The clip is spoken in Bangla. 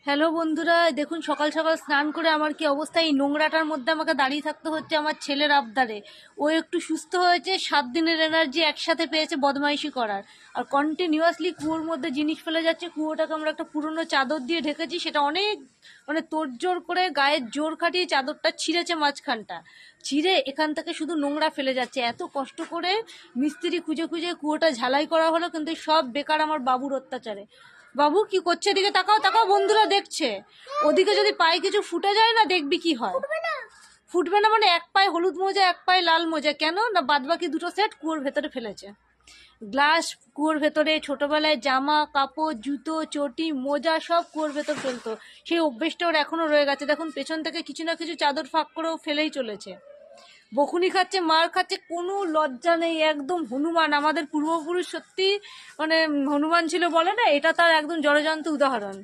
হ্যালো বন্ধুরা, দেখুন সকাল সকাল স্নান করে আমার কি অবস্থা। এই নোংরাটার মধ্যে আমাকে দাঁড়িয়ে থাকতে হচ্ছে আমার ছেলের আবদারে। ও একটু সুস্থ হয়েছে, 7 দিনের এনার্জি একসাথে পেয়েছে বদমাইশি করার, আর কন্টিনিউয়াসলি কুয়োর মধ্যে জিনিস ফেলে যাচ্ছে। কুয়োটাকে আমরা একটা পুরনো চাদর দিয়ে ঢেকেছি, সেটা অনেক তোড়জোড় করে গায়ের জোর খাটিয়ে চাদরটা ছিঁড়েছে, মাঝখানটা ছিঁড়ে এখান থেকে শুধু নোংরা ফেলে যাচ্ছে। এত কষ্ট করে মিস্ত্রি খুঁজে খুঁজে কুয়োটা ঝালাই করা হলো, কিন্তু সব বেকার আমার বাবুর অত্যাচারে। বাবু কি করছে? এদিকে তাকাও তাকাও, বন্ধুরা দেখছে। ওদিকে যদি পায়ে কিছু ফুটে যায় না, দেখবি কি হয়। ফুটবে না মানে এক পায়ে হলুদ মোজা, এক পায়ে লাল মোজা, কেন না বাদবাকি দুটো সেট কুয়োর ভেতরে ফেলেছে। গ্লাস কুয়োর ভেতরে, ছোটবেলায় জামা কাপড় জুতো চটি মোজা সব কুয়োর ভেতর ফেলতো। সেই অভ্যেসটা ওর এখনো রয়ে গেছে। দেখুন পেছন থেকে কিছু না কিছু চাদর ফাঁক করেও ফেলেই চলেছে। বকুনি খাচ্ছে, মার খাচ্ছে, কোনো লজ্জা নেই। একদম হনুমান, আমাদের পূর্বপুরুষ সত্যি হনুমান ছিল বলে না, এটা তার একদম জলজান্ত উদাহরণ।